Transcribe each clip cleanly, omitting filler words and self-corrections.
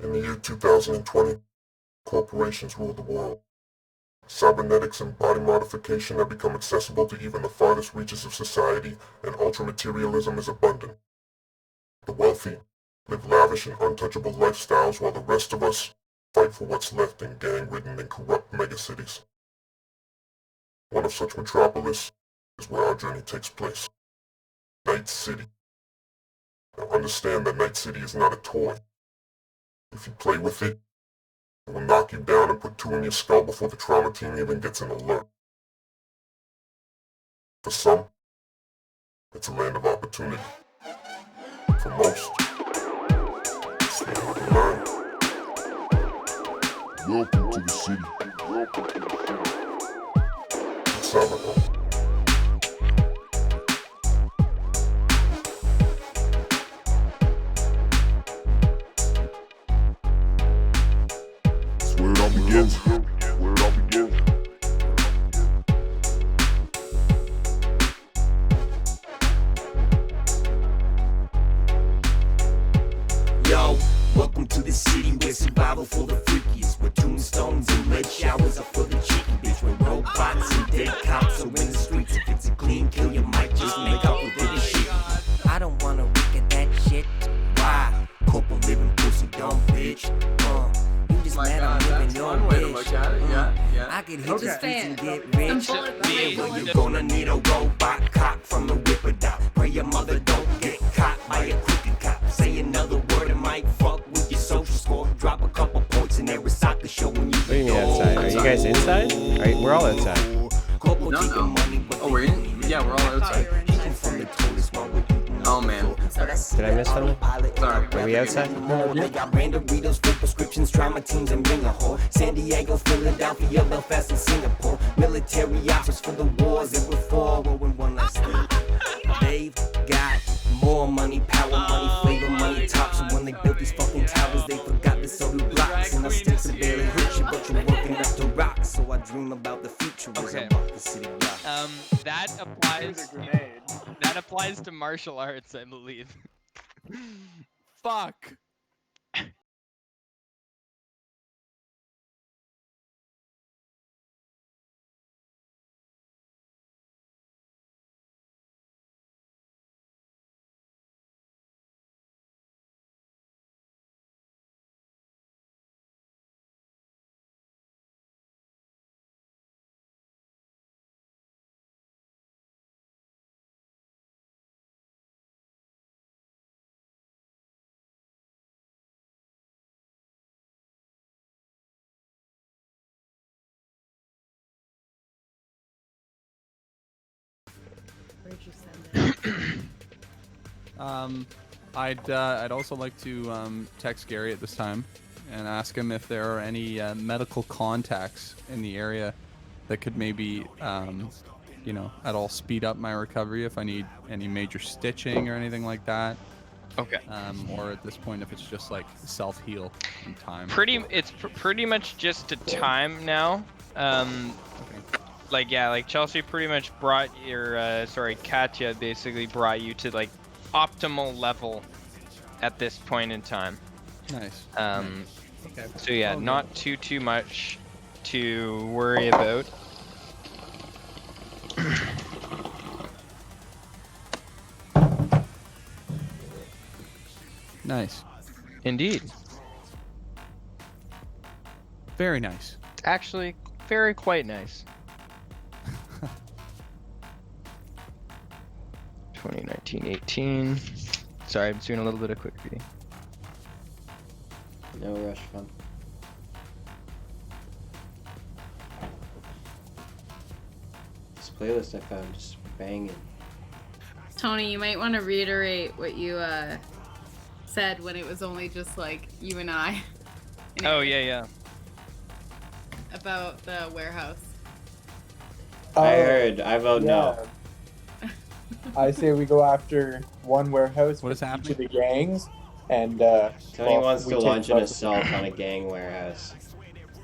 In the year 2020, corporations rule the world. Cybernetics and body modification have become accessible to even the farthest reaches of society, and ultra-materialism is abundant. The wealthy live lavish and untouchable lifestyles while the rest of us fight for what's left in gang-ridden and corrupt megacities. One of such metropolis is where our journey takes place. Night City. Now understand that Night City is not a toy. If you play with it, it will knock you down and put two in your skull before the trauma team even gets an alert. For some, it's a land of opportunity. For most, it's where you can learn. Welcome to the city. It's Cyberpunk. Where it all begins. Where it all begins. Yo, welcome to the city where survival for the freakiest, where tombstones and lead showers are for the cheeky bitch, where robots and dead cops are in the streets. If it's a clean kill, you might just make up with it and shit. I don't wanna look at that shit. Why? Corporal living pussy dumb bitch. You just mad I'm living your wish. I could hit the streets and get rich. Well, you're gonna need a robot cop from the Whipper Dot. Pray your mother don't get caught by a crooked cop. Say another word and might fuck with your social score. Drop a couple points in every soccer show when you. What do you mean outside? Are you guys inside? We're all outside. No. Oh, we're in? Yeah, we're all outside. Oh, man. Did I miss something? Sorry. Are we outside? They got random Doritos, full prescriptions, trauma teams, and ring a whore. San Diego, Philadelphia, Belfast, and Singapore. Military offers for the wars that were for. Oh, and one last thing. They've got more money, power money, flavor money, tops. And when they built these fucking towers, they forgot to sell the blocks. And I still to barely hit you, but you're working up to rock. So I dream about the future as I walk the city blocks. That applies to martial arts, I believe. Fuck. Where'd you send it? I'd also like to text Gary at this time and ask him if there are any medical contacts in the area that could maybe, at all speed up my recovery if I need any major stitching or anything like that. Okay. Or at this point, if it's just like self-heal in time. It's pretty much just a time now. Like Chelsea pretty much brought your, Katya basically brought you to like optimal level at this point in time. Nice. Okay. So yeah, not too much to worry about. Nice. Indeed. Very nice. Actually, quite nice. 2019-18. Sorry, I'm doing a little bit of quick reading. No rush, fun. This playlist I found just banging. Tony, you might want to reiterate what you said when it was only just like you and I. Oh yeah. About the warehouse. I vote no. I say we go after one warehouse What with is happening? each of the gangs, and Tony wants we to take launch an both. assault on a gang warehouse.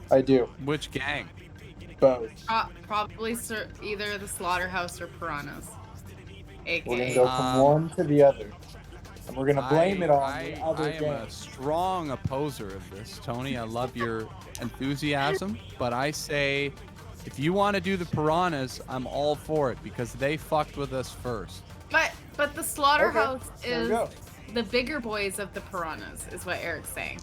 I do. Which gang? Both. Probably either the slaughterhouse or piranhas. We're gonna AKA. go from one to the other. and we're gonna blame it on the other I am a gang. strong opposer of this, Tony. I love your enthusiasm, but I say if you want to do the piranhas, I'm all for it because they fucked with us first. But the slaughterhouse there we is go. the bigger boys of the piranhas, is what Eric's saying.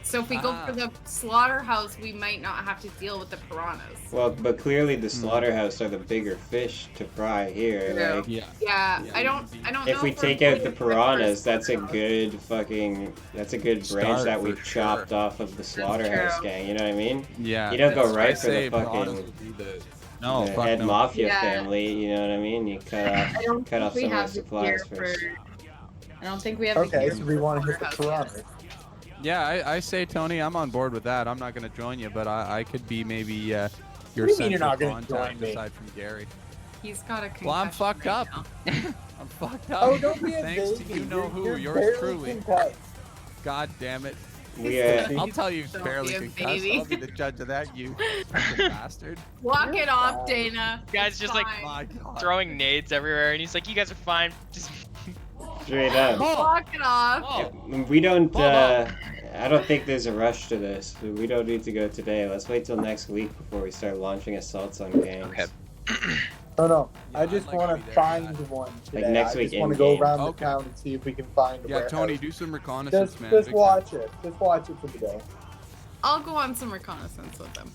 So if we go Ah. for the slaughterhouse, we might not have to deal with the piranhas. Well, but clearly the slaughterhouse are the bigger fish to fry here. True. Like, Yeah. Yeah, Yeah. I don't if know we we're take out the voting for the first piranhas, that's a slaughterhouse. good fucking, that's a good branch Start that we for chopped sure. off of the slaughterhouse true. gang. You know what I mean? Yeah. You don't go that's- right I for the say piranhas fucking would be the no, the fuck head no. mafia Yeah. family. You know what I mean? You cut I off don't cut think off we some of the have the gear supplies first. I don't think we have the Okay, gear so for we want to hit the slaughterhouse piranhas. Yeah, I say Tony, I'm on board with that. I'm not gonna join you, but I could be maybe your do you mean central you're not gonna contact join me? aside from Gary. yet. He's got a concussion Well, I'm fucked right up. now. I'm fucked up. Oh, don't be a Thanks baby. to you know who, You're yours barely truly. concussed. God damn it. We I'll tell you Don't barely be a concussed. baby. I'll be the judge of that, you fucking bastard. Walk You're it off, fine. Dana. Guys It's just, like, fine. My God. Throwing nades everywhere, and he's like, "You guys are fine." Just Straight up. Walk it off. oh, We don't. Hold on. I don't think there's a rush to this. We don't need to go today. Let's wait till next week before we start launching assaults on gangs. Okay. Oh no, Yeah, I I'd just like to want be to there, find yeah. one today. next I week just want to go in-game. around the Okay. town and see if we can find a Yeah, warehouse. Tony, do some reconnaissance, Just, man. just Big watch time. it. Just watch it for the day. I'll go on some reconnaissance with them.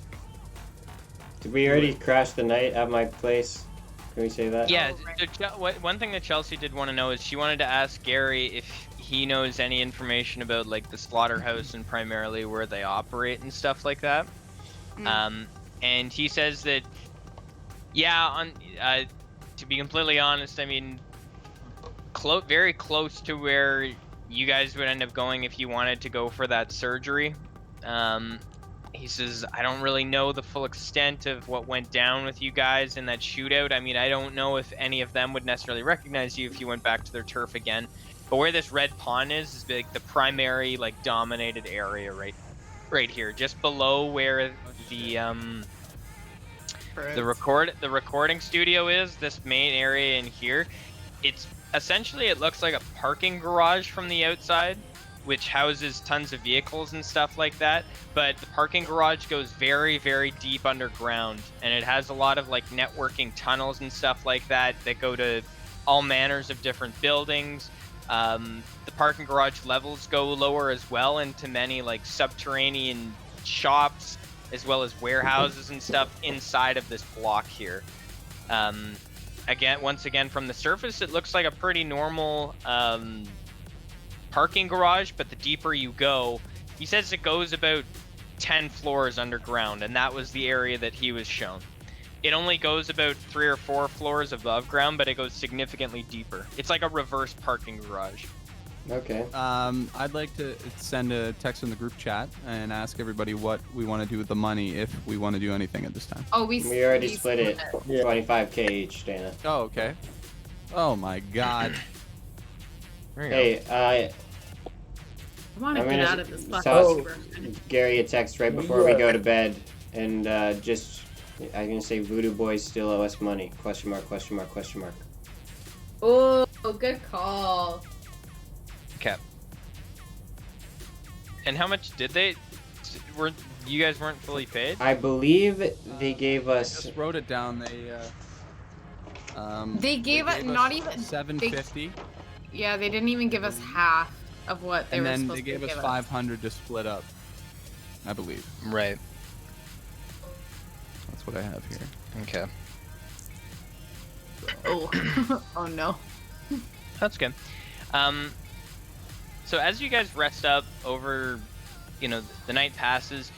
Did we already crash the night at my place? Can we say that? yeah. Oh, right. So one thing that Chelsea did want to know is she wanted to ask Gary if he knows any information about like the slaughterhouse and primarily where they operate and stuff like that. Mm. And he says that, yeah, to be completely honest, I mean, very close to where you guys would end up going if you wanted to go for that surgery. He says, I don't really know the full extent of what went down with you guys in that shootout. I mean, I don't know if any of them would necessarily recognize you if you went back to their turf again. But where this red pawn is like the primary, like, dominated area right here, just below where the recording studio is. This main area in here, it's essentially, it looks like a parking garage from the outside, which houses tons of vehicles and stuff like that. But the parking garage goes very, very deep underground, and it has a lot of like networking tunnels and stuff like that that go to all manners of different buildings. The parking garage levels go lower as well into many like subterranean shops, as well as warehouses and stuff inside of this block here. Once again, from the surface, it looks like a pretty normal parking garage, but the deeper you go, he says it goes about 10 floors underground, and that was the area that he was shown. It only goes about 3 or 4 floors above ground, but it goes significantly deeper. It's like a reverse parking garage. Okay. I'd like to send a text in the group chat and ask everybody what we want to do with the money if we want to do anything at this time. Oh, We already split it. Yeah. 25k each, Dana. Oh, okay. Oh my God. There you go. Hey, I want to I'm get gonna out of this fucking toss neighborhood. Gary a text right before we go to bed, and just I'm gonna say Voodoo Boys still owe us money? Question mark? Question mark? Question mark? Oh, good call. Okay. And how much did they? You guys weren't fully paid? I believe they gave us. Just wrote it down. They gave it not even 750, Yeah, they didn't even give us half of what they and were then supposed they gave to us give 500 to split up. I believe Right. that's what I have here. Okay. Oh, oh no. That's good. So as you guys rest up over, the night passes,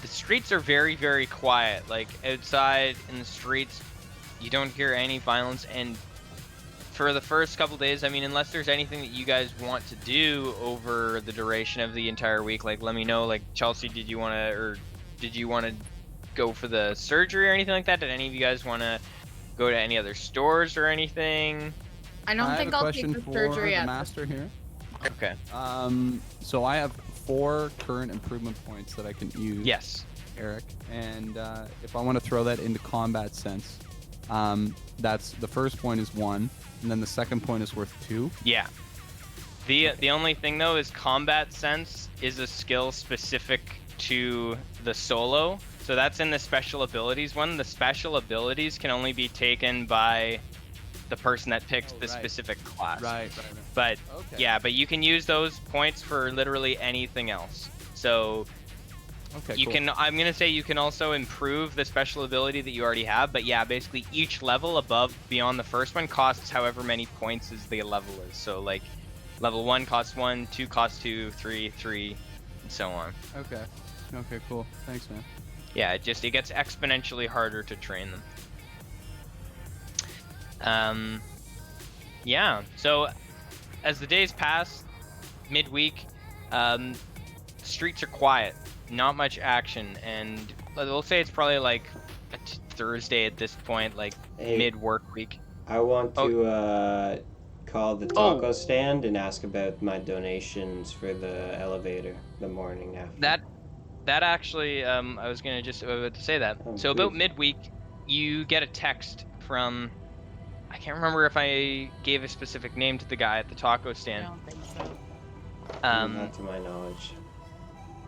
the streets are very, very quiet. Like outside in the streets, you don't hear any violence. And for the first couple days, I mean, unless there's anything that you guys want to do over the duration of the entire week, like let me know. Like Chelsea, did you want to go for the surgery or anything like that? Did any of you guys want to go to any other stores or anything? I don't I think have a I'll take question the for surgery the at master here. Okay. So I have 4 current improvement points that I can use. Yes. Eric, and if I want to throw that into combat sense, that's the first point is 1, and then the second point is worth 2. Yeah. The only thing though is combat sense is a skill specific to the solo. So that's in the special abilities one. The special abilities can only be taken by the person that picks the specific class. Right. But Okay. yeah, but you can use those points for literally anything else. So Okay. you cool. can, I'm gonna say you can also improve the special ability that you already have, but yeah, basically each level above beyond the first one costs however many points as the level is. So like level 1 costs 1, 2 costs 2, 3, and so on. Okay. Okay. Cool. Thanks, man. Yeah, it gets exponentially harder to train them. Yeah, so as the days pass, midweek, streets are quiet, not much action, and we'll say it's probably like a Thursday at this point, like Hey. mid-work week. I want to call the Oh. taco stand and ask about my donations for the elevator the morning after. That actually, I was about to say that. Oh, So about please. midweek, you get a text from, I can't remember if I gave a specific name to the guy at the taco I stand. don't think so. Not to my knowledge.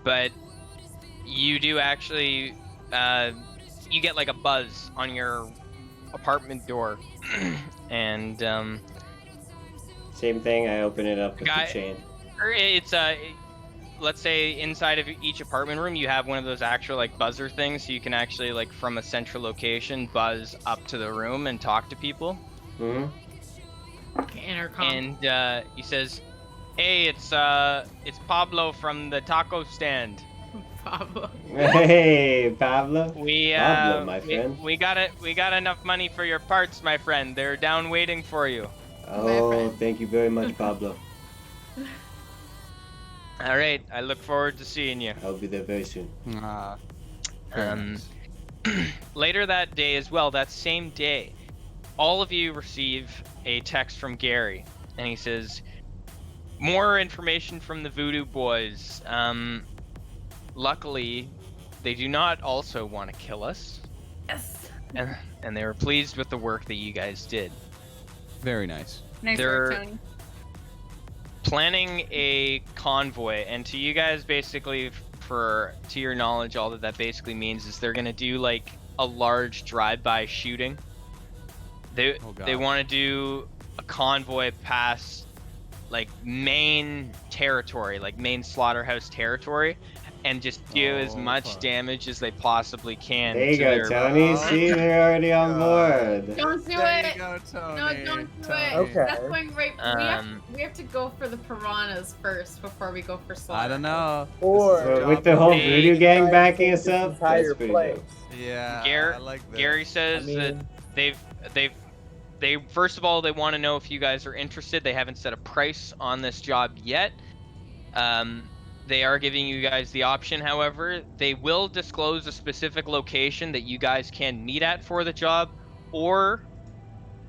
But you do actually, you get like a buzz on your apartment door, and Same thing, I open it up with Guy- the chain. or it's let's say inside of each apartment room you have one of those actual like buzzer things, so you can actually like from a central location buzz up to the room and talk to people. Hmm? Intercom. And he says, "Hey, it's Pablo from the taco stand. Pablo. Hey, Pablo. We Pablo, my friend. we got enough money for your parts, my friend. They're down waiting for you." Oh, friend. thank you very much, Pablo. All right, I look forward to seeing you. I'll be there very soon. Very Um, nice. Later that day as well, that same day, all of you receive a text from Gary, and he says, "More information from the Voodoo Boys. Luckily, they do not also want to kill us, Yes. and they were pleased with the work that you guys did. Very nice. Nice They're- work, Tony. Planning a convoy, and to you guys, basically, to your knowledge, all that basically means is they're gonna do like a large drive-by shooting. They Oh, God. they want to do a convoy past like main territory, like main slaughterhouse territory, and just do as Oh, much fuck. damage as they possibly can. There you to go, their- Tony. Oh, See, they're already on board. Don't do There it. you go, Tony. No, don't do it. Okay. That's going right. Um, we have to go for the piranhas first before we go for slaughter. I don't know. Or- This is a So with job the whole Hey, voodoo gang Try backing to us take this up, entire that's pretty place. dope. Yeah, Gary- I like this. Gary I says that mean, they first of all, they want to know if you guys are interested. They haven't set a price on this job yet. They are giving you guys the option, however. They will disclose a specific location that you guys can meet at for the job, or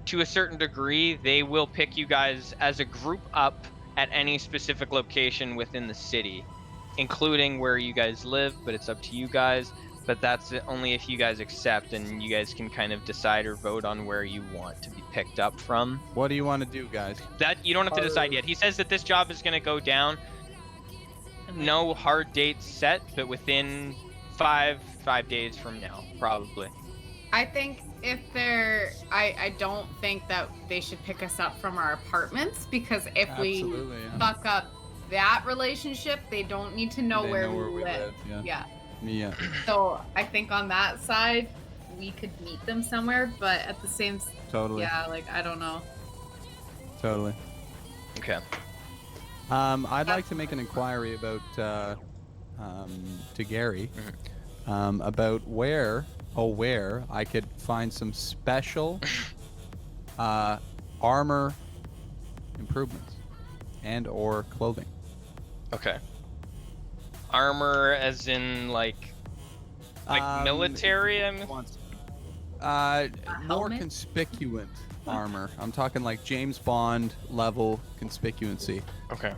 to a certain degree, they will pick you guys as a group up at any specific location within the city, including where you guys live, but it's up to you guys. But that's only if you guys accept, and you guys can kind of decide or vote on where you want to be picked up from. What do you want to do, guys? That you don't have to decide yet. He says that this job is going to go down. No hard date set, but within five days from now, probably. I think if they're, I don't think that they should pick us up from our apartments, because if Absolutely, we yeah. fuck up that relationship, they don't need to know They where know we live. Yeah. Yeah. Yeah. So I think on that side, we could meet them somewhere, but at the same, Totally. yeah, like I don't know. Totally. Okay. I'd like to make an inquiry about to Gary about where I could find some special armor improvements and or clothing. Okay. Armor, as in like military. I mean, More helmet? conspicuous armor. I'm talking like James Bond level conspicuancy. okay.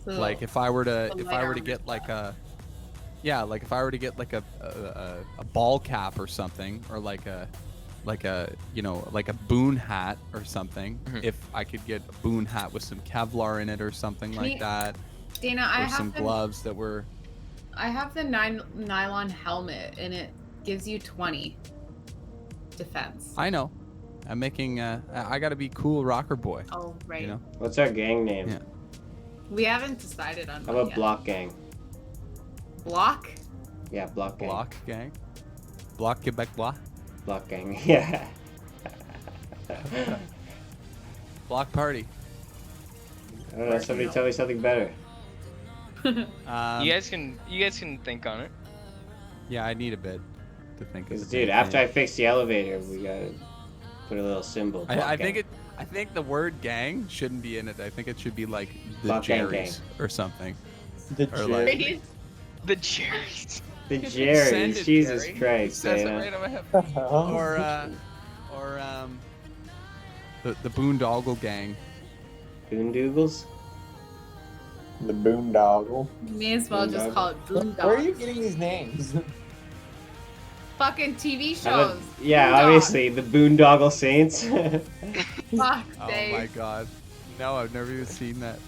So, Like if I were to the if light I were to armor get like stuff. if I were to get like a ball cap or something, or like a like a like a boon hat or something. Mhm. If I could get a boon hat with some Kevlar in it or something Can like you- that, Dana, I or have some the gloves that were. I have the nylon helmet, and it gives you 20 defense. I know. I'm making. I gotta be cool rocker boy. Oh right. You know. What's our gang name? Yeah. We haven't decided on How one about yet. Block Gang? Block? Yeah, Block Gang. Block gang. Block Quebec block. Block Gang. Yeah. Block party. I don't know. Somebody tell me something better. You guys can think on it. Yeah, I need a bit to think of. Cause the dude, big after I name. fix the elevator, we gotta put a little symbol. Block I Gang. think I think the word gang shouldn't be in it. I think it should be like the Block gang Jerry's or something. The Or like- Jerry. The Jerry's. The Send Jerry's. it, Jesus Jerry. It Christ, says it Dana. right on my hip. Oh. Or the Boondoggle gang. Boondoogles? The Boondoggle. You may as well just Boondoggle. call it Boondoggle. Where are you getting these names? Fucking TV How about- shows. yeah, Boondoggle. obviously the Boondoggle Saints. Fuck, Oh Dave. my god. No, I've never even seen that.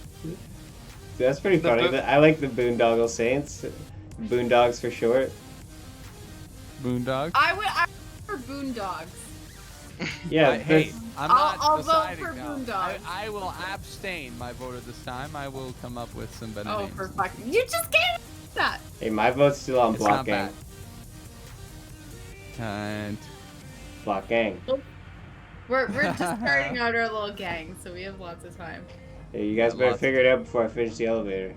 That's pretty The funny. Bo- I like the Boondoggle Saints. Boondogs for short. Boondog. I for Boondogs. Yeah, Hey, I'm not I'll vote deciding for now. Boondog. I will abstain my vote at this time. I will come up with some better Oh, names. for fucking. You just gave that. Hey, my vote's still on It's Block not Gang. bad. And Block Gang. We're just starting out our little gang, so we have lots of time. Hey, you guys better Lots. figure it out before I finish the elevator.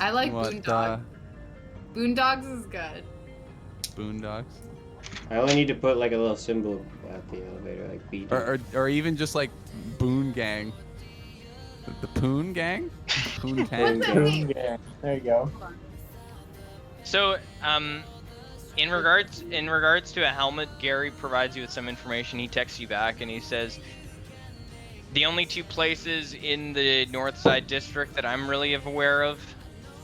I like what? Boondog. Boondogs is good. Boondogs. I only need to put like a little symbol at the elevator, like B. Or even just like Boon Gang. The Poon Gang? Poon Tang What's that Gang. mean? Yeah, there you go. So, in regards to a helmet, Gary provides you with some information. He texts you back and he says, the only two places in the North Side District that I'm really aware of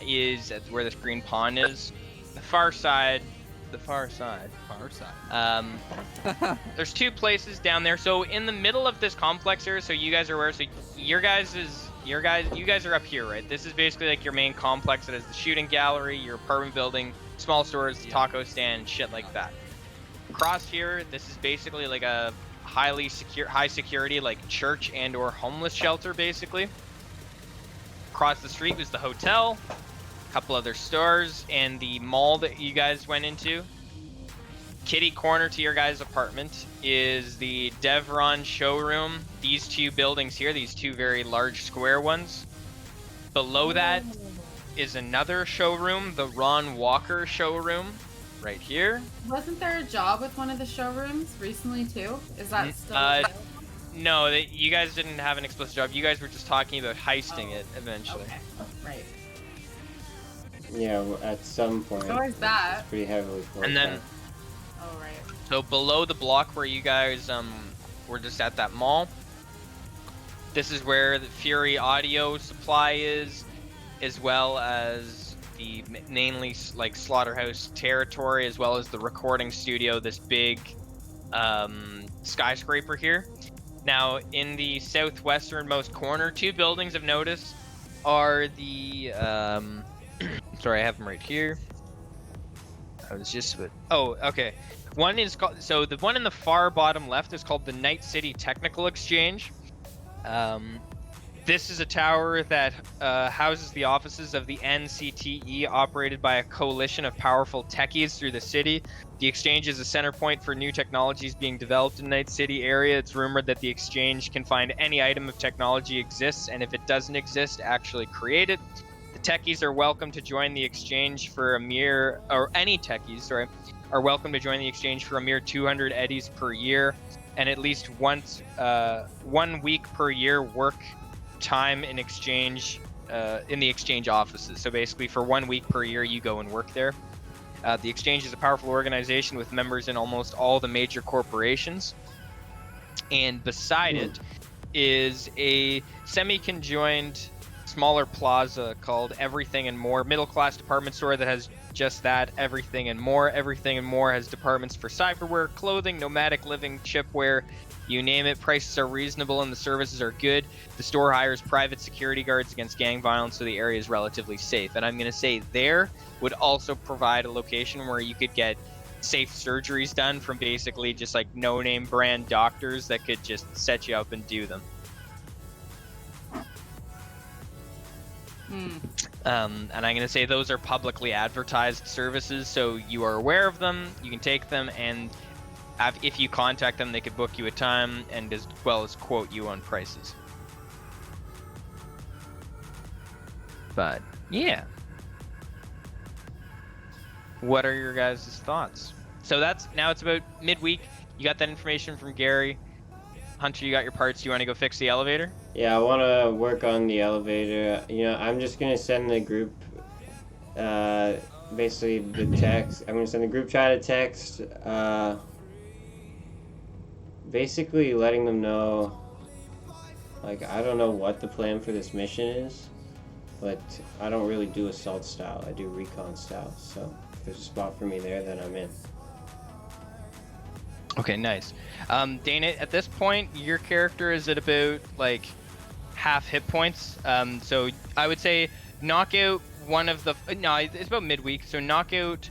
is at where this green pond is. The far side. Far side. There's two places down there. So in the middle of this complex here, so you guys are aware. So you guys are up here, right? This is basically like your main complex. That is the shooting gallery, your apartment building, small stores, taco stand, shit like that. Across here, this is basically like a high security like church and or homeless shelter, basically. Across the street was the hotel, a couple other stores, and the mall that you guys went into. Kitty corner to your guys' apartment is the Devron showroom. These two buildings here, these two very large square ones. Below that is another showroom, the Ron Walker showroom, right here. Wasn't there a job with one of the showrooms recently too? Is that still? No, you guys didn't have an explicit job. You guys were just talking about heisting it eventually. Okay. Right. Yeah, at some point. So is that? It's pretty heavily. And then, Oh right. so below the block where you guys were just at that mall, this is where the Fury Audio Supply is, as well as the mainly like slaughterhouse territory, as well as the recording studio, this big skyscraper here. Now, in the southwesternmost corner, two buildings of notice are the sorry, I have them right here. I was just okay. One is called, so the one in the far bottom left is called the Night City Technical Exchange. This is a tower that houses the offices of the NCTE, operated by a coalition of powerful techies through the city. The exchange is a center point for new technologies being developed in Night City area. It's rumored that the exchange can find any item of technology exists, and if it doesn't exist, actually create it. The techies are welcome to join the exchange for a mere, or any techies, sorry, are welcome to join the exchange for a mere 200 eddies per year, and at least once, 1 week per year work time in exchange, in the exchange offices. So basically, for 1 week per year, you go and work there. The exchange is a powerful organization with members in almost all the major corporations, and beside it is a semi-conjoined smaller plaza called Everything and More, middle class department store that has just that, everything and more. Everything and More has departments for cyberware, clothing, nomadic living, chipware, you name it. Prices are reasonable and the services are good. The store hires private security guards against gang violence, so the area is relatively safe. And I'm going to say there would also provide a location where you could get safe surgeries done from basically just like no-name brand doctors that could just set you up and do them. And I'm going to say those are publicly advertised services, so you are aware of them, you can take them, and if you contact them, they could book you a time and as well as quote you on prices. But, yeah. What are your guys' thoughts? So now it's about midweek. You got that information from Gary. Hunter, you got your parts. You want to go fix the elevator? Yeah, I want to work on the elevator. You know, I'm just going to send the group, basically the text. I'm going to send the group chat a text, basically letting them know, like, I don't know what the plan for this mission is, but I don't really do assault style. I do recon style. So if there's a spot for me there, then I'm in. Okay, nice. Dana, at this point, your character is at about like half hit points. So I would say knock out one of the. No, it's about midweek. So knock out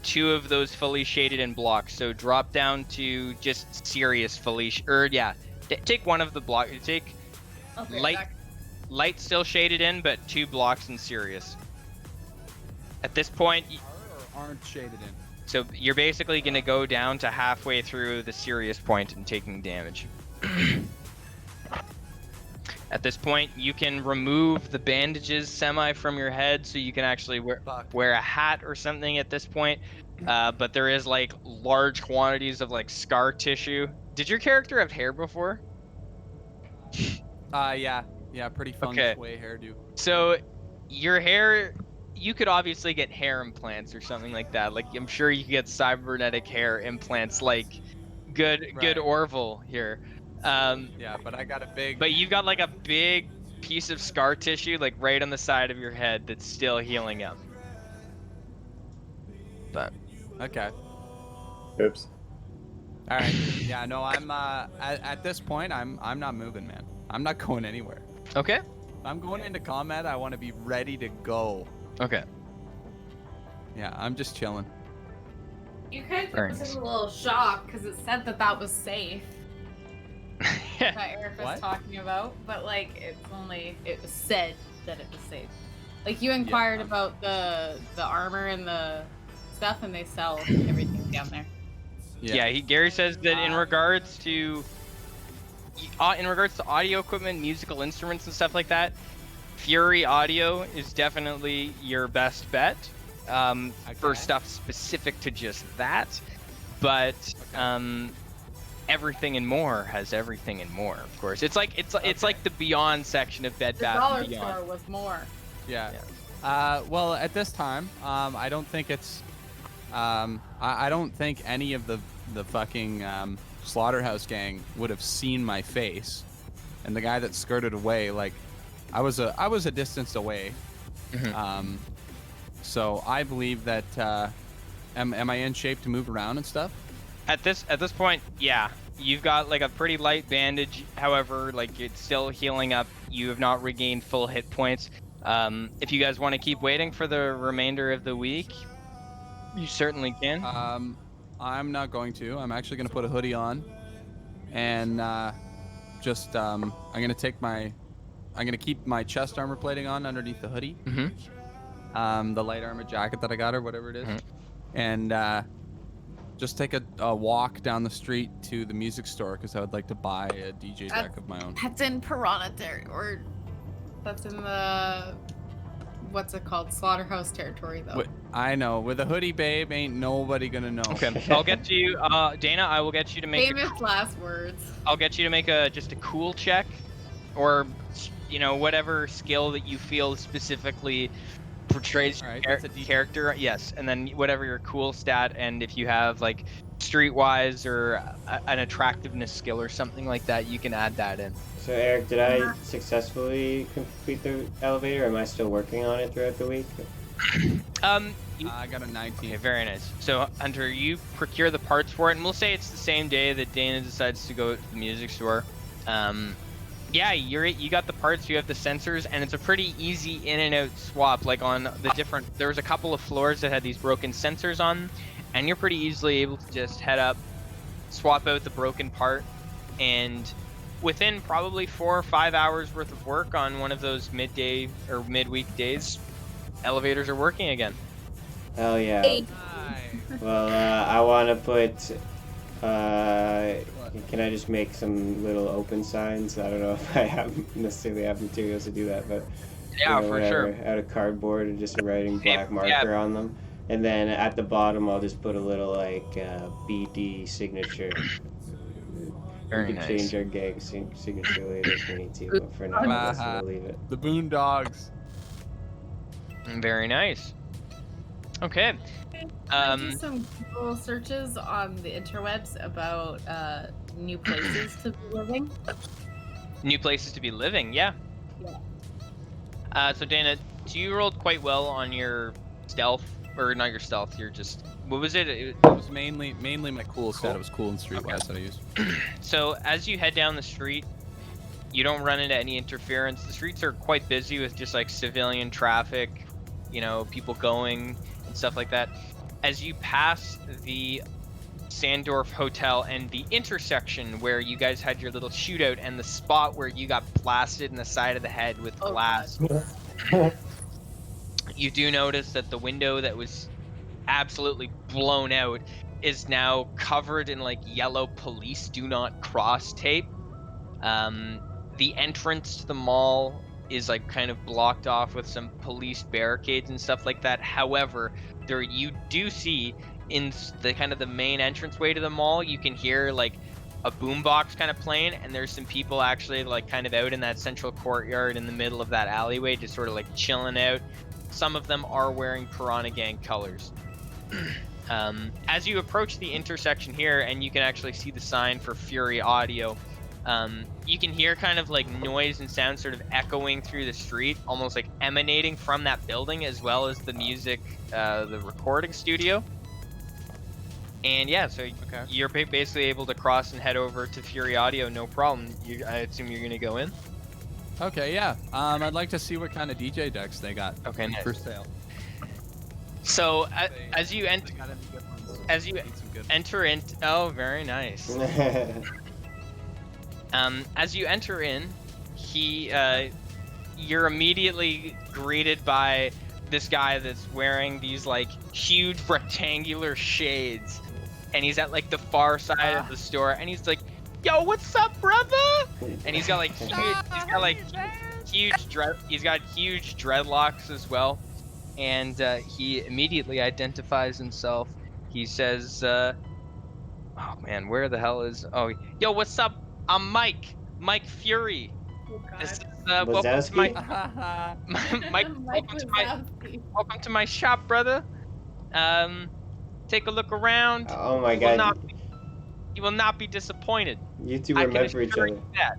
2 of those fully shaded in blocks. So drop down to just serious fully. Take one of the blocks. Take light still shaded in, but 2 blocks in serious. At this point, aren't shaded in. So you're basically going to go down to halfway through the serious point and taking damage. At this point, you can remove the bandages semi from your head, so you can actually wear a hat or something at this point. But there is like large quantities of like scar tissue. Did your character have hair before? Yeah, pretty feng shui hairdo. So your hair, you could obviously get hair implants or something like that. Like I'm sure you could get cybernetic hair implants, like good Orville here. Yeah, but I got a big. But you've got like a big piece of scar tissue, like right on the side of your head, that's still healing up. But okay. Oops. All right. Yeah. No, I'm at this point, I'm not moving, man. I'm not going anywhere. Okay. If I'm going into combat, I want to be ready to go. Okay. Yeah, I'm just chilling. You kind of was in a little shock because it said that was safe. That Eric was talking about, but like it was said that it was safe. Like you inquired about the armor and the stuff, and they sell everything down there. Yeah, Gary says that in regards to audio equipment, musical instruments, and stuff like that, Fury Audio is definitely your best bet for stuff specific to just that. But Everything and More has Everything and More, of course. It's like the Beyond section of Bed Bath & Beyond. The dollar store was more. Yeah. Well, at this time, I don't think it's. I don't think any of the fucking Slaughterhouse gang would have seen my face, and the guy that skirted away, like, I was a distance away. Mm-hmm. So I believe that. Am I in shape to move around and stuff? At this point, yeah. You've got like a pretty light bandage. However, like it's still healing up. You have not regained full hit points. If you guys want to keep waiting for the remainder of the week, you certainly can. I'm not going to. I'm actually going to put a hoodie on, and I'm going to keep my chest armor plating on underneath the hoodie. Mm-hmm. The light armor jacket that I got or whatever it is, mm-hmm. and just take a walk down the street to the music store because I would like to buy a DJ deck of my own. That's in Piranha or that's in the what's it called? Slaughterhouse territory, though. I know. With a hoodie, babe, ain't nobody gonna know. Okay, I'll get you, Dana. I will get you to make. Famous last words. I'll get you to make just a cool check, or whatever skill that you feel specifically portrays your character. Yes, and then whatever your cool stat, and if you have like streetwise or an attractiveness skill or something like that, you can add that in. So Eric, did I successfully complete the elevator? Or am I still working on it throughout the week? I got a 19. Okay, very nice. So Hunter, you procure the parts for it, and we'll say it's the same day that Dana decides to go to the music store. Yeah, you got the parts, you have the sensors, and it's a pretty easy in and out swap. Like on the different, there was a couple of floors that had these broken sensors on, and you're pretty easily able to just head up, swap out the broken part, and within probably 4 or 5 hours worth of work on one of those midday or midweek days, elevators are working again. Hell yeah. Hey. Well, I want to put. Can I just make some little open signs? I don't know if I necessarily have materials to do that, but Yeah, for whatever, sure. out of cardboard and just writing black marker on them, and then at the bottom I'll just put a little like BD signature. Very we can nice. change our gang signature later if we need to, but for now that's where I'll leave it. The Boondogs. Very nice. Okay. I do some Google searches on the interwebs about new places to be living. New places to be living, yeah. Yeah. So Dana, you rolled quite well on your stealth, or not your stealth. You're just, what was it? It was mainly my cool set. It was cool and streetwise that I used. So as you head down the street, you don't run into any interference. The streets are quite busy with just like civilian traffic, you know, people going and stuff like that. As you pass the Sandorf Hotel and the intersection where you guys had your little shootout and the spot where you got blasted in the side of the head with glass, you do notice that the window that was absolutely blown out is now covered in like yellow police do not cross tape. The entrance to the mall is like kind of blocked off with some police barricades and stuff like that. However, there you do see in the kind of the main entranceway to the mall, you can hear like a boombox kind of playing, and there's some people actually like kind of out in that central courtyard in the middle of that alleyway, just sort of like chilling out. Some of them are wearing Piranha Gang colors. As you approach the intersection here, and you can actually see the sign for Fury Audio, you can hear kind of like noise and sound sort of echoing through the street, almost like emanating from that building, as well as the music, the recording studio. And yeah, so you're basically able to cross and head over to Fury Audio, no problem. I assume you're gonna go in. Okay, yeah. I'd like to see what kind of DJ decks they got. Okay, nice. For sale. So as you enter in, oh, very nice. As you enter in, you're immediately greeted by this guy that's wearing these like huge rectangular shades, and he's at like the far side of the store, and he's like, "Yo, what's up, brother?" And he's got like huge dreadlocks as well, and he immediately identifies himself. He says, "Oh man, where the hell is? Oh, yo, what's up? I'm Mike Fury. Oh, This is Wazowski? welcome to my shop, brother. Take a look around. Oh my god. You will not be disappointed. You two remember each other. That.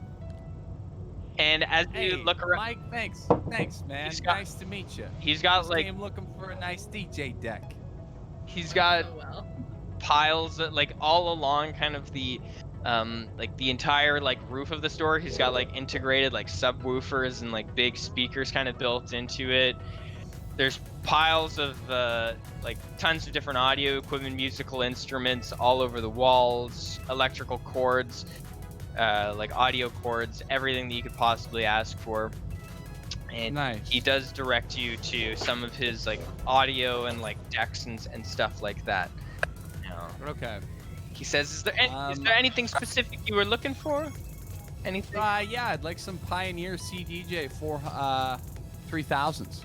And as you look around, Mike, thanks, man. Nice to meet you. He's got like, I'm looking for a nice DJ deck. He's got piles like all along kind of the like the entire like roof of the store. He's got like integrated like subwoofers and like big speakers kind of built into it. There's piles of like tons of different audio equipment, musical instruments all over the walls, electrical cords, like audio cords, everything that you could possibly ask for. And nice. He does direct you to some of his like audio and like decks and stuff like that. Okay. He says, is there anything specific you were looking for? Anything? Yeah, I'd like some Pioneer CDJ for 3000s.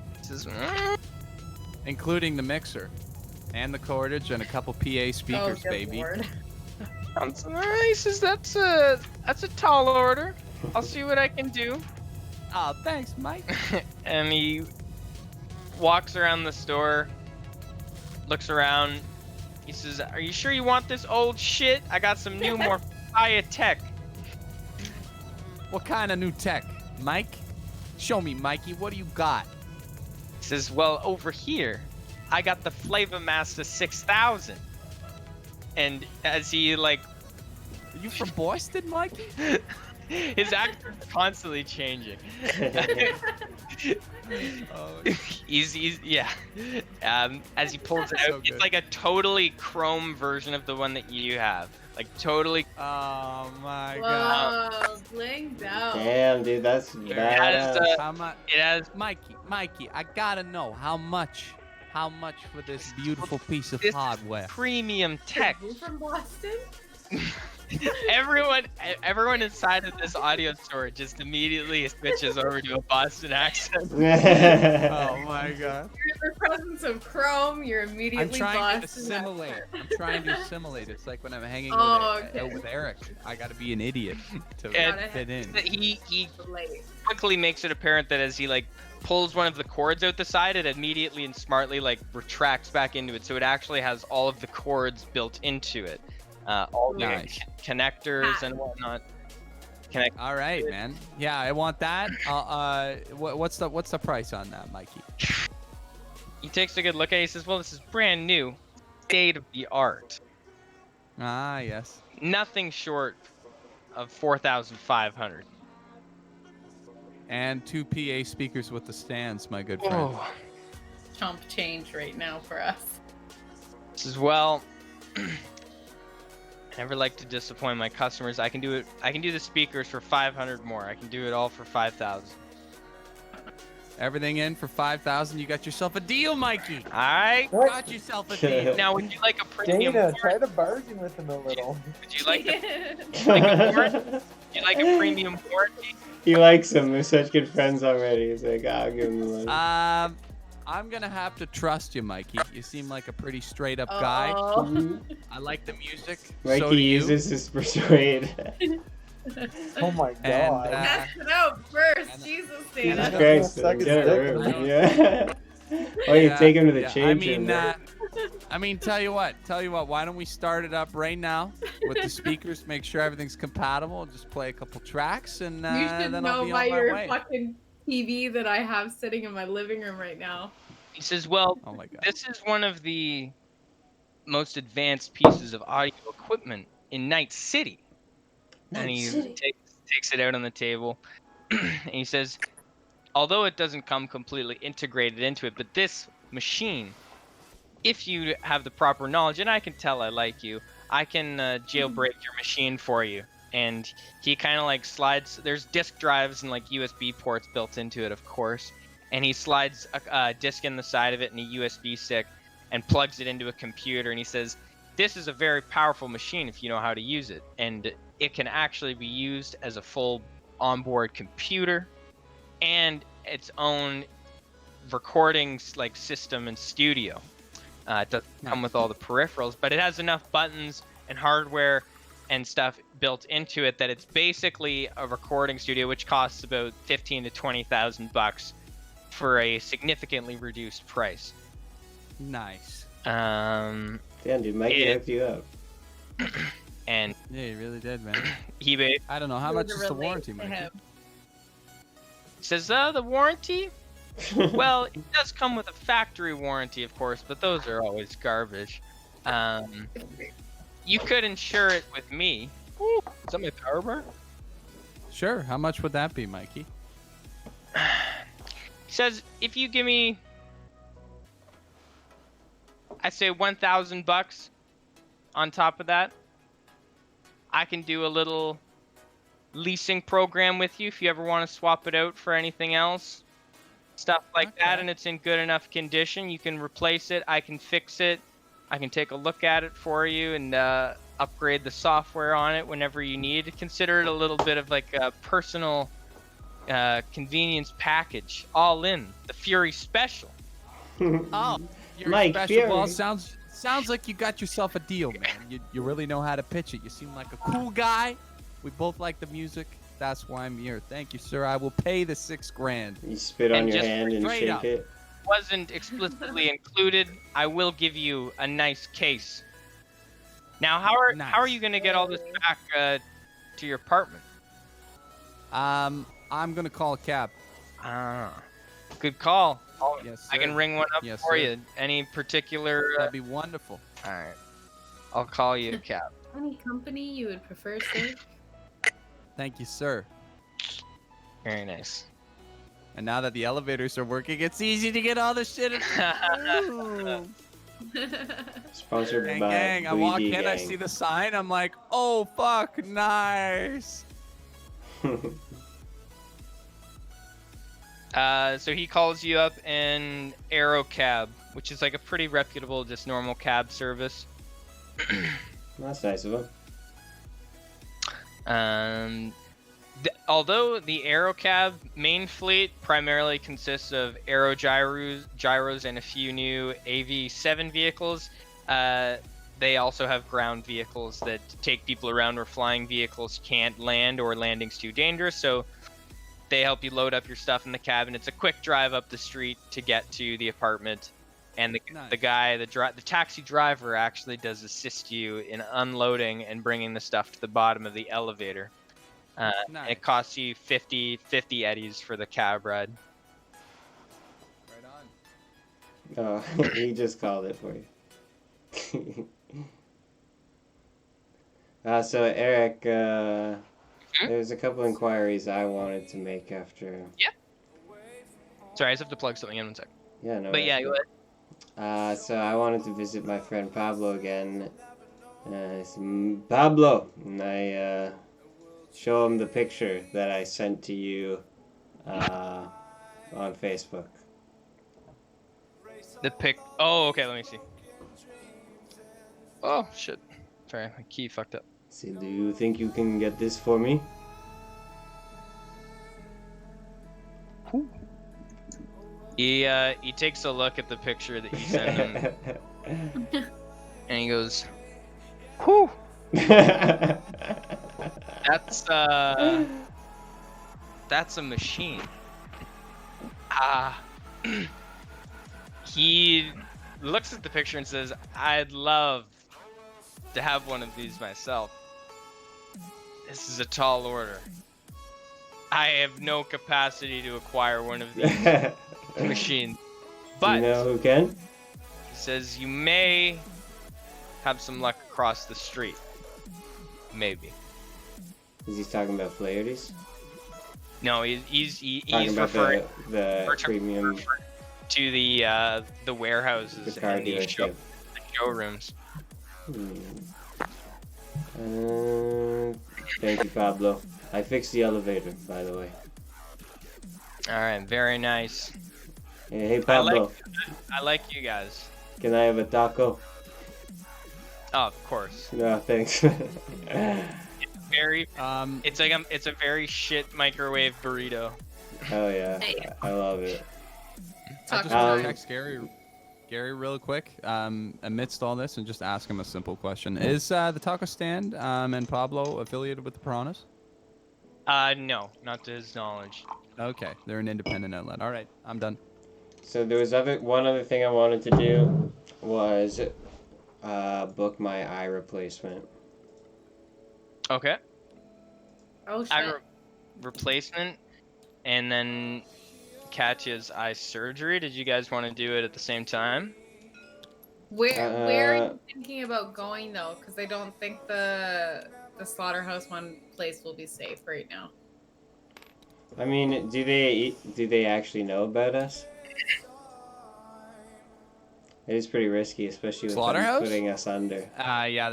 Including the mixer and the cordage and a couple PA speakers, baby. Sounds nice. That's a tall order. I'll see what I can do. Oh, thanks, Mike. And he walks around the store, looks around. He says, "Are you sure you want this old shit? I got some new, more fire tech." What kind of new tech, Mike? Show me, Mikey. What do you got? He says, well, over here, I got the Flavor Master 6000. And as he like, Are you from Boston, Mikey? his accent's constantly changing. Oh, he's yeah. As he pulls it out, So it's good. like a totally chrome version of the one that you have. Like totally. oh my God. Whoa, blinged out. Damn, dude, that's has, badass. How much? It has Mikey, I gotta know how much for this beautiful piece of this hardware? premium tech. You from Boston? Everyone inside of this audio store just immediately switches over to a Boston accent. Oh my God. You're in the presence of Chrome, you're immediately I'm trying to Boston. assimilate. I'm trying to assimilate. It's like when I'm hanging Okay. with Eric. I gotta be an idiot to And fit in. He Late. quickly makes it apparent that as he like pulls one of the cords out the side, it immediately and smartly like retracts back into it, so it actually has all of the cords built into it, all the Nice. connectors and whatnot. Connect. All right, man. Yeah, I want that. What's the price on that, Mikey? He takes a good look at it. He says, "Well, this is brand new, state of the art. Ah, yes. Nothing short of 4,500." And 2 PA speakers with the stands, my good friend. Oh. Chump change right now for us. This is well. I never like to disappoint my customers. I can do it. I can do the speakers for 500 more. I can do it all for 5,000. Everything in for 5,000. You got yourself a deal, Mikey. All right. What? Got yourself a deal. Now, would you like a premium? Dana, try to bargain with him a little. Would you like a premium warranty? He likes him. They're such good friends already. He's like, I'll give him one. I'm gonna have to trust you, Mikey. You seem like a pretty straight up guy. Oh. I like the music. Mikey so do you. uses his persuade. Oh my And, god. Test it out first. and- Jesus, and Dana. I- Christ, Second get stick. a room. Yeah. Oh, you take him to the yeah. change room. I mean, tell you what. Why don't we start it up right now with the speakers? Make sure everything's compatible. Just play a couple tracks, and You should then I'll know be by on my your way. fucking TV that I have sitting in my living room right now. He says, "Well, Oh my god. this is one of the most advanced pieces of audio equipment in Night City." And he takes it out on the table, and he says, "Although it doesn't come completely integrated into it, but this machine, if you have the proper knowledge, and I can tell I like you, I can jailbreak your machine for you." And he kind of like slides. There's disk drives and like USB ports built into it, of course. And he slides a disc in the side of it and a USB stick and plugs it into a computer. And he says, "This is a very powerful machine if you know how to use it. And it can actually be used as a full onboard computer and its own recording like system and studio. It doesn't come with all the peripherals, but it has enough buttons and hardware and stuff built into it that it's basically a recording studio, which costs about $15,000 to $20,000 for a significantly reduced price." Nice. Damn, dude, Mikey hooked you up. And Yeah, you really did, man. eBay I don't know how much is the Relate warranty, to Mikey. him. says, the warranty? Well, it does come with a factory warranty, of course, but those are always garbage. You could insure it with me. Ooh, is that my power bar? Sure. How much would that be, Mikey? He says, if you give me, I'd say $1,000 on top of that, I can do a little leasing program with you if you ever want to swap it out for anything else. Stuff like that, Okay. and it's in good enough condition. You can replace it. I can fix it. I can take a look at it for you and upgrade the software on it whenever you need. Consider it a little bit of like a personal convenience package, all in the Fury Special. Oh, you're Mike special. Fury. Well, sounds like you got yourself a deal, man. You really know how to pitch it. You seem like a cool guy. We both like the music. That's why I'm here. Thank you, sir. I will pay the $6,000. You spit on And your just hand and straight shake up. it. Wasn't explicitly included. I will give you a nice case. Now, how are Nice. you gonna get all this back to your apartment? I'm gonna call a cab. Good call. Yes, I can sir. ring one up Yes, for sir. you. Any particular? That'd be wonderful. All right. I'll call you a cab. Any company you would prefer, sir? Thank you, sir. Very nice. And now that the elevators are working, it's easy to get all the shit in the room. Sponsored Gang, by gang. I walk in, I Gang. see the sign. I'm like, oh, fuck, nice. So he calls you up in Aero Cab, which is like a pretty reputable, just normal cab service. That's nice of him. Although the Aerocab main fleet primarily consists of gyros, and a few new AV7 vehicles, they also have ground vehicles that take people around where flying vehicles can't land or landing's too dangerous. So they help you load up your stuff in the cab, and it's a quick drive up the street to get to the apartment. And the taxi driver actually does assist you in unloading and bringing the stuff to the bottom of the elevator. Nice. It costs you 50 eddies for the cab ride. Right on. Oh, he just called it for you. So Eric, there's a couple inquiries I wanted to make after. Yeah. Sorry, I just have to plug something in 1 sec. Yeah, no. But yeah, go ahead. So I wanted to visit my friend Pablo again. Pablo, and I show him the picture that I sent to you on Facebook. Oh, okay, let me see. Oh, shit. Sorry, my key fucked up. See, do you think you can get this for me? He takes a look at the picture that you sent him, and he goes, "Whew, that's a machine." He looks at the picture and says, "I'd love to have one of these myself. This is a tall order. I have no capacity to acquire one of these machines. But," you know who can? he says, "you may have some luck across the street. Maybe." Is he talking about Flaherty's? No, he's Talking about referring the premium to the warehouses the car and the dealership. showrooms. Thank you, Pablo. I fixed the elevator, by the way. All right, very nice. Hey, Pablo. I like you guys. Can I have a taco? Oh, of course. No, thanks. It's a very shit microwave burrito. Oh yeah, I love it. I just want to text Gary real quick amidst all this and just ask him a simple question. Is the taco stand and Pablo affiliated with the Piranhas? No, not to his knowledge. Okay, they're an independent outlet. All right, I'm done. So there was one other thing I wanted to do was book my eye replacement. Okay. Oh shit. Eye replacement, and then Katya's eye surgery. Did you guys want to do it at the same time? Where are you thinking about going though? Because I don't think the slaughterhouse one place will be safe right now. I mean, do they actually know about us? It is pretty risky, especially with them Slaughterhouse? putting us under. Yeah,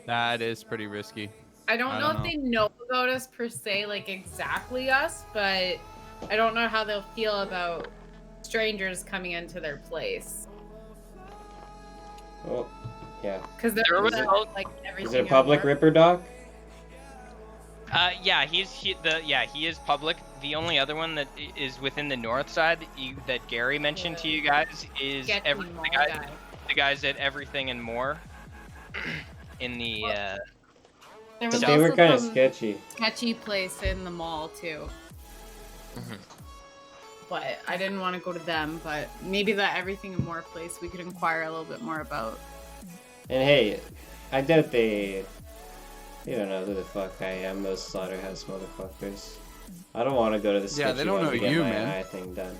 that is pretty risky. I don't know if they know about us per se, like exactly us, but I don't know how they'll feel about strangers coming into their place. Oh, yeah. Because they're like everything. Is it a public ripper doc? Yeah, he is public. The only other one that is within the north side that Gary mentioned to you guys is the guys at Everything and More. In the there was they were kind of some sketchy place in the mall too. But I didn't want to go to them. But maybe that Everything and More place we could inquire a little bit more about. And hey, I doubt they don't know who the fuck I am, those slaughterhouse motherfuckers. I don't want to go to the Yeah, sketchy they don't one know to get you, my man. eye thing done.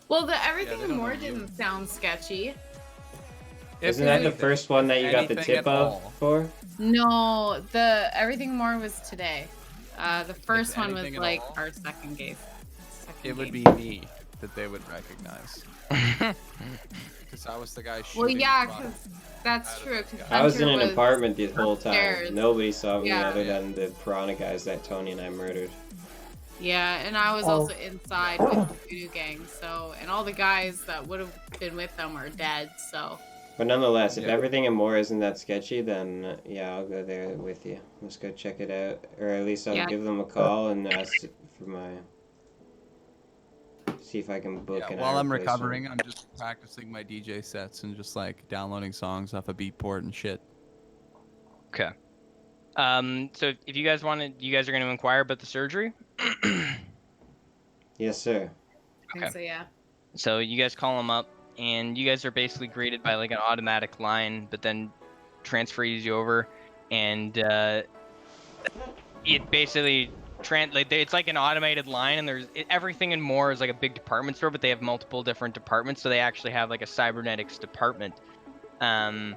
Well, the everything they and don't more know you. didn't sound sketchy. If Isn't that the anything- first one if that you got the anything tip at of all. for? No, the everything and more was today. The first one was anything at like all, our second game. It would be me that they would recognize. Because I was the guy shooting. Well, yeah, the because product. that's true. Cause I was in Hunter an apartment the whole upstairs. time. Nobody saw me Yeah. other than the piranha guys that Tony and I murdered. Yeah, and I was Oh. also inside with the voodoo gang. So, and all the guys that would have been with them are dead. So. But nonetheless, if Yeah. everything and more isn't that sketchy, then yeah, I'll go there with you. Let's go check it out, or at least I'll Yeah. give them a call and ask for my. See if I can book Yeah, an while hour I'm replacement. recovering, I'm just practicing my DJ sets and just like downloading songs off a Beatport and shit. Okay. So if you guys wanted, you guys are going to inquire about the surgery. Yes, sir. I think so, yeah. So you guys call them up, and you guys are basically greeted by like an automatic line, but then transfers you over, and it basically it's like an automated line, and there's everything and more is like a big department store, but they have multiple different departments, so they actually have like a cybernetics department, and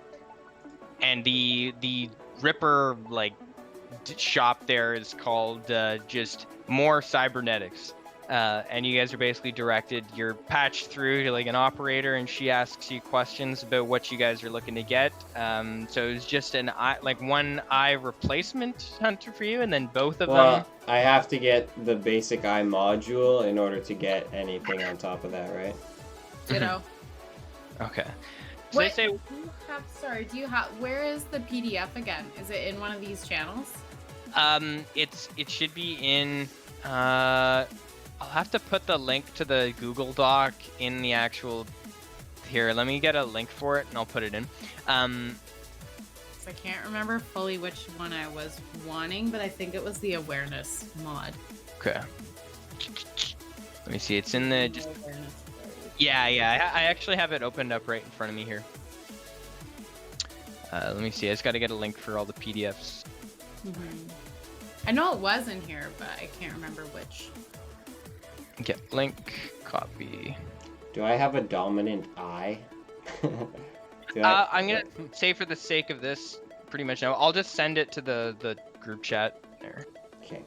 the Ripper like shop there is called just more cybernetics. And you guys are basically directed, you're patched through to like an operator, and she asks you questions about what you guys are looking to get. So it's just an eye, like one eye replacement, Hunter, for you, and then both of Well, them. I have to get the basic eye module in order to get anything on top of that, right? Ditto. Okay. So What? they say, Do you have, sorry, do you have, where is the PDF again? Is it in one of these channels? it should be in, I'll have to put the link to the Google Doc in the actual, here, let me get a link for it and I'll put it in. I can't remember fully which one I was wanting, but I think it was the awareness mod. Okay. Let me see, it's in the, just, Awareness. yeah, I actually have it opened up right in front of me here. Let me see, I just gotta get a link for all the PDFs. I know it was in here, but I can't remember which. Get link, copy. Do I have a dominant eye? I'm gonna say for the sake of this, pretty much no. I'll just send it to the group chat there. Okay.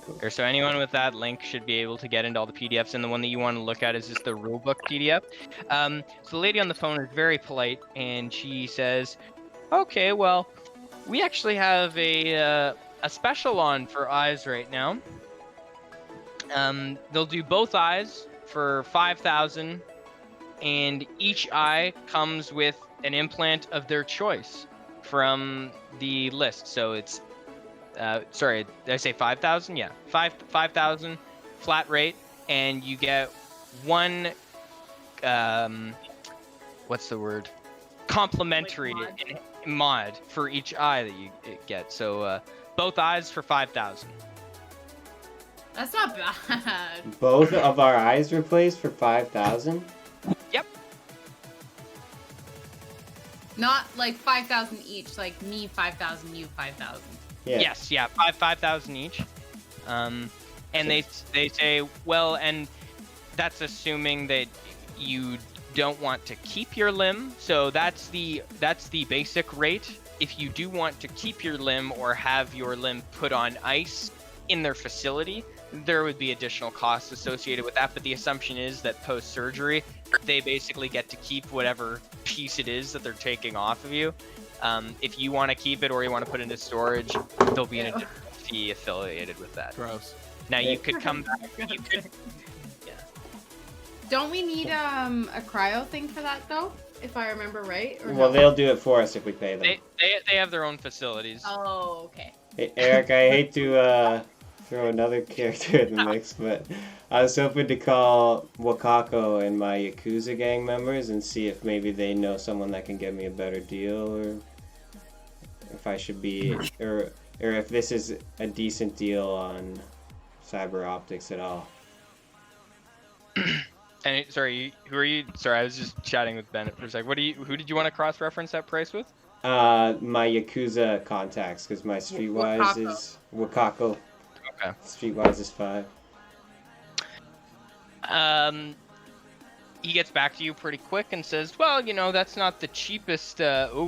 Cool. Or so anyone with that link should be able to get into all the PDFs, and the one that you want to look at is just the rulebook PDF. So the lady on the phone is very polite, and she says, "Okay, well, we actually have a special on for eyes right now. They'll do both eyes for 5,000, and each eye comes with an implant of their choice from the list. So it's sorry, did I say 5,000? Yeah, 5,000 flat rate, and you get one what's the word? Complimentary mod for each eye that you get. So both eyes for 5,000. That's not bad. Both of our eyes replaced for 5,000? Yep. Not like 5,000 each, like me 5,000, you 5,000. Yeah. Yes, yeah, 5,000 each. And they say, well, and that's assuming that you don't want to keep your limb. So that's the basic rate. If you do want to keep your limb or have your limb put on ice in their facility, there would be additional costs associated with that. But the assumption is that post-surgery, they basically get to keep whatever piece it is that they're taking off of you. If you want to keep it or you want to put it into storage, there'll be an additional fee affiliated with that. Gross. Now you could come back. You could, Don't we need a cryo thing for that though? If I remember right. Or Well, no? they'll do it for us if we pay them. they have their own facilities. Oh, okay. Hey, Eric, I hate to throw another character in the mix, but I was hoping to call Wakako and my Yakuza gang members and see if maybe they know someone that can get me a better deal, or if I should be, or if this is a decent deal on cyber optics at all. And sorry, who are you? Sorry, I was just chatting with Bennett for a sec. Who did you want to cross-reference that price with? My Yakuza contacts, because my Streetwise Wakako. is Wakako. Okay. Streetwise is 5. He gets back to you pretty quick and says, "Well, you know, that's not the cheapest."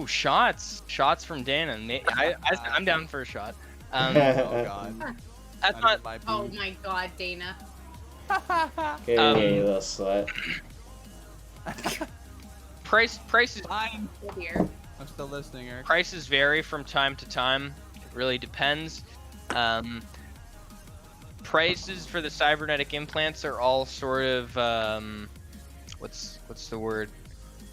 Shots from Dana. I'm down for a shot. Oh god. That's Under not. my Oh boot. my god, Dana. Get in here, you little slut. Price is Fine. Oh dear. I'm still listening, Eric. prices vary from time to time. It really depends. Prices for the cybernetic implants are all sort of what's the word?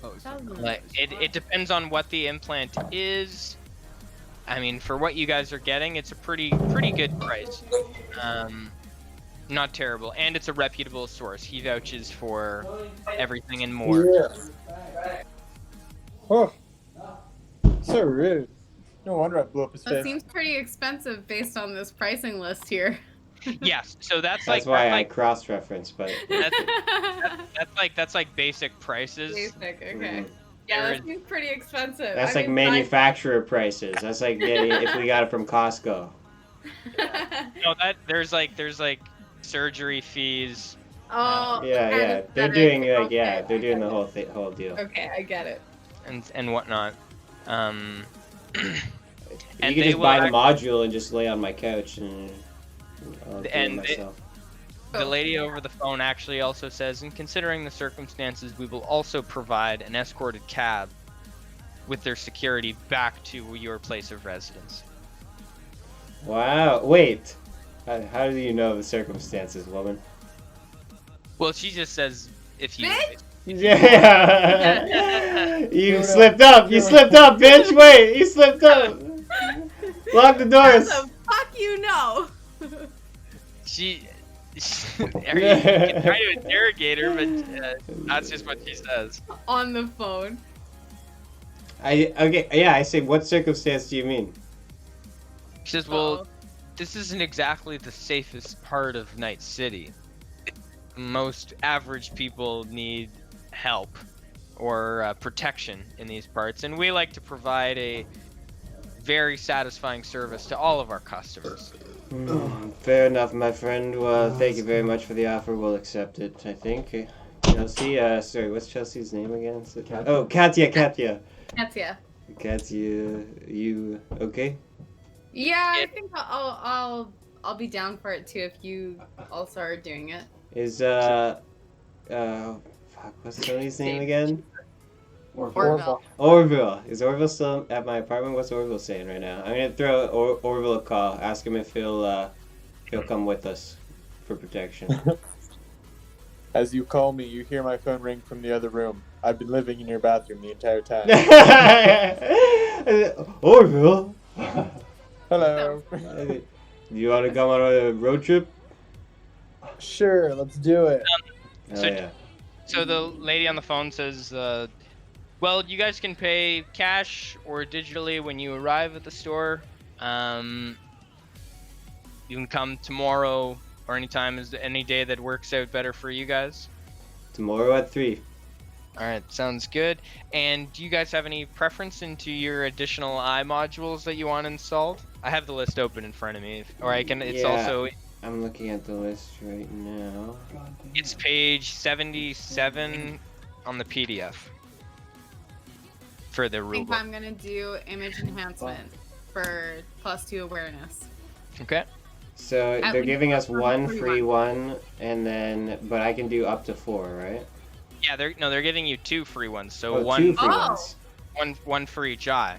Oh, Like it depends on what the implant is. I mean, for what you guys are getting, it's a pretty good price. Not terrible, and it's a reputable source. He vouches for everything and more. Yeah. Oh. So rude. No wonder I blew up his That face. seems pretty expensive based on this pricing list here. Yes, so that's That's like why that's I like cross-reference, but that's like basic prices. Basic, okay. Mhm. Yeah, There that seems pretty expensive. that's I like mean, manufacturer prices. That's like getting if we got it from Costco. No, there's like surgery fees. Oh, Yeah, They're anesthetic, doing like okay, they're doing the okay. whole deal. Okay, I get it. and whatnot. You And can they just buy will the module and just lay on my couch and I'll do it And myself. The lady over the phone actually also says, and considering the circumstances, we will also provide an escorted cab with their security back to your place of residence. Wow. Wait. How do you know the circumstances, woman? Well, she just says if you. Bitch! Yeah. You slipped up. You slipped up, bitch. Wait. You slipped up. Lock the How doors. the fuck you know? She you can try to interrogate her, but that's just what she says. On the phone. Okay. Yeah. I say, what circumstance do you mean? She says, well, this isn't exactly the safest part of Night City. Most average people need help or protection in these parts, and we like to provide a very satisfying service to all of our customers. Fair enough, my friend. Well, thank you very much for the offer. We'll accept it, I think. Chelsea, sorry, what's Chelsea's name again? Oh, Katya. That's yeah. Katya, you okay? Yeah, I think I'll be down for it too if you also are doing it. Is, fuck, what's Tony's name again? Orville. Orville. Is Orville still at my apartment? What's Orville saying right now? I'm gonna throw Orville a call. Ask him if he'll come with us for protection. As you call me, you hear my phone ring from the other room. I've been living in your bathroom the entire time. Orville. Hello. You want to come on a road trip? Sure, let's do it. Oh, yeah. So the lady on the phone says, well, you guys can pay cash or digitally when you arrive at the store. You can come tomorrow or anytime. Is there any day that works out better for you guys? Tomorrow at 3. All right, sounds good. And do you guys have any preference into your additional eye modules that you want installed? I have the list open in front of me, or I can. It's Yeah. also. I'm looking at the list right now. It's page 77 on the PDF for the I think rule book. I'm gonna do image enhancement for +2 awareness. Okay. So At they're least giving us for one free free one, and then but I can do up to 4, right? Yeah, they're giving you 2 free ones. So Oh, one 2 free Oh. ones. one for each eye.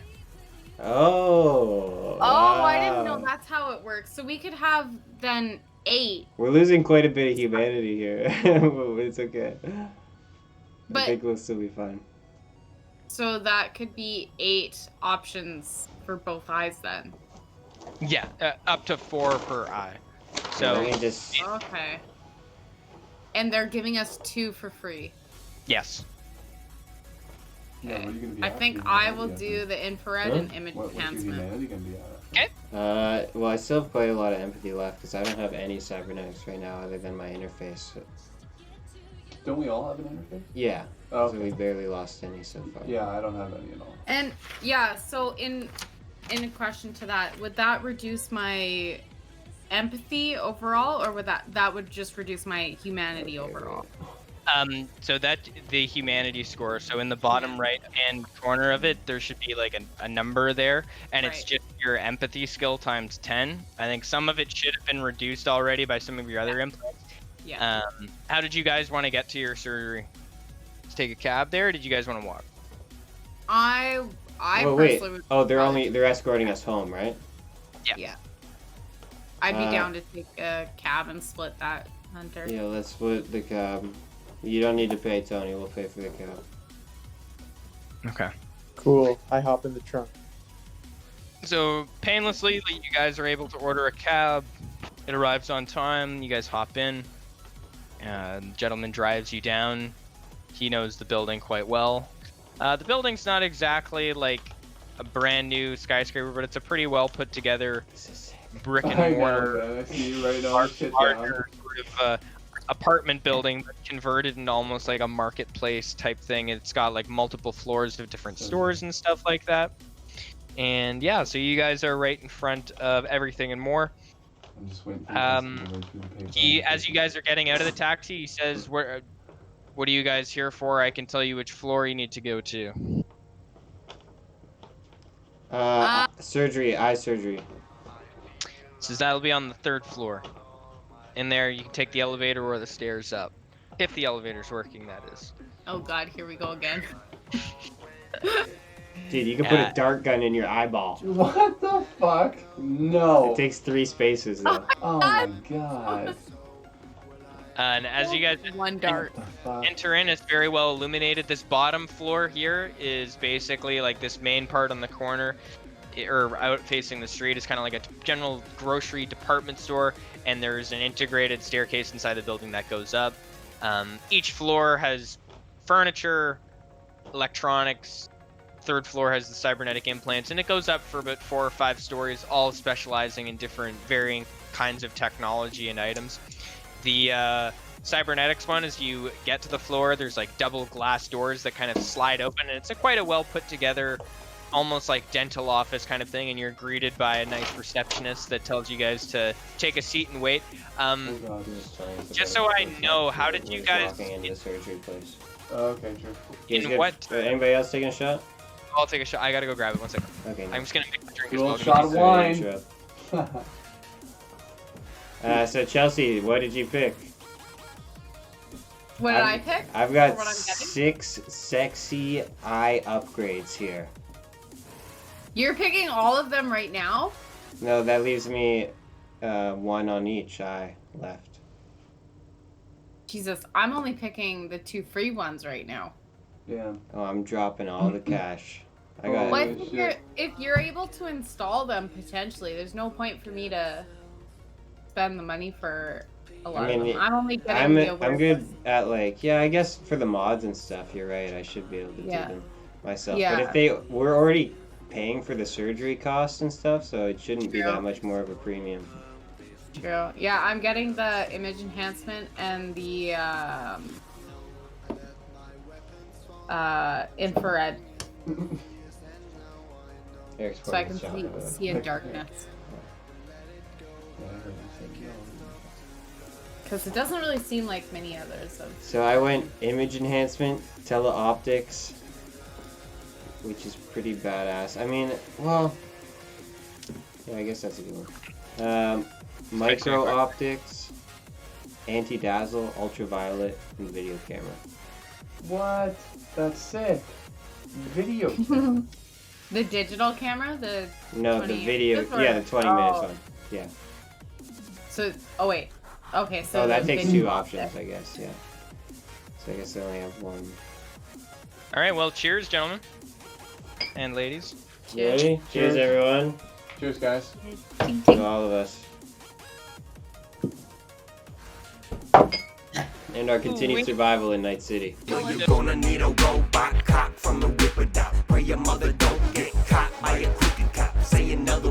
Oh. Oh, I didn't wow. know that's how it works. So we could have then 8. We're losing quite a bit of humanity here. But it's okay. I But- think we'll still be fine. So that could be 8 options for both eyes then. Yeah, up to 4 per eye. So Let me just. Okay. And they're giving us 2 for free. yes. Okay. I think I will do the infrared and image enhancement. Well, I still have quite a lot of empathy left because I don't have any cybernetics right now other than my interface. Don't we all have an interface? Yeah. Oh, So we barely lost any so far. Yeah, I don't have any at all. And yeah, so in a question to that, would that reduce my empathy overall, or would that would just reduce my humanity overall? So that the humanity score. So in the bottom right hand corner of it, there should be like a number there, and it's Right. just your empathy skill times 10. I think some of it should have been reduced already by some of your other inputs. Yeah. How did you guys want to get to your surgery? Just take a cab there, or did you guys want to walk? I Well, wait. personally would. Oh, they're escorting us home, right? Yeah. I'd be Uh, down to take a cab and split that, Hunter. Yeah, let's split the cab. You don't need to pay, Tony. We'll pay for the cab. Okay. Cool. I hop in the trunk. So painlessly, you guys are able to order a cab. It arrives on time. You guys hop in. The gentleman drives you down. He knows the building quite well. The building's not exactly like a brand new skyscraper, but it's a pretty well put together brick and mortar, I see you right now. Shit larger sort of apartment building, but converted into almost like a marketplace type thing. It's got like multiple floors of different stores and stuff like that. And yeah, so you guys are right in front of everything and more. I'm just waiting for As you guys are getting out of the taxi, he says, what are you guys here for? I can tell you which floor you need to go to. Surgery, eye surgery. Says that'll be on the 3rd floor. In there, you can take the elevator or the stairs up. If the elevator's working, that is. Oh god, here we go again. Dude, you can put a dart gun in your eyeball. What the fuck? No. It takes 3 spaces, though. Oh my god. And as you guys One dart. enter in, it's very well illuminated. This bottom floor here is basically like this main part on the corner, or out facing the street, is kind of like a general grocery department store, and there's an integrated staircase inside the building that goes up. Each floor has furniture, electronics. 3rd floor has the cybernetic implants, and it goes up for about 4 or 5 stories, all specializing in different varying kinds of technology and items. The cybernetics one, as you get to the floor, there's like double glass doors that kind of slide open, and it's quite a well put together, almost like dental office kind of thing, and you're greeted by a nice receptionist that tells you guys to take a seat and wait. Just so I know, how did you guys... Walking into the surgery place. Okay, sure. In what... Anybody else taking a shot? I'll take a shot. I gotta go grab it. 1 second. Okay. I'm just gonna make a drink as Cool well. shot of wine. So Chelsea, what did you pick? What did I pick? I've got Or what I'm getting? 6 sexy eye upgrades here. You're picking all of them right now? No, that leaves me 1 on each eye left. Jesus, I'm only picking the 2 free ones right now. Yeah. Oh, I'm dropping all the cash. I got Well, Holy if you're able to install them potentially, there's no point for me to spend the money for a lot of them. I'm only getting the I'm good at I guess for the mods and stuff, you're right. I should be able to do them myself. Yeah. But if we're already paying for the surgery costs and stuff, so it shouldn't be that much more of a premium. True. Yeah, I'm getting the image enhancement and the infrared. So I can see in darkness. Because it doesn't really seem like many others. So I went image enhancement, teleoptics, which is pretty badass. I mean, well, yeah, I guess that's a good one. Micro optics, anti-dazzle, ultraviolet, and video camera. What? That's sick. Video. The digital camera, the No, the 20 video. minutes, or- Yeah, the 20 minutes one. Yeah. So, oh wait. Okay, so Oh, that the takes video 2 options, I guess. Yeah. So I guess I only have 1. All right, well, cheers, gentlemen and ladies. Ready? Cheers, everyone. Cheers, guys. To all of us. And our continued survival in Night City. You're gonna need a robot cop from the Whipper Dot. Pray your mother don't get caught by a crooked cop. Say another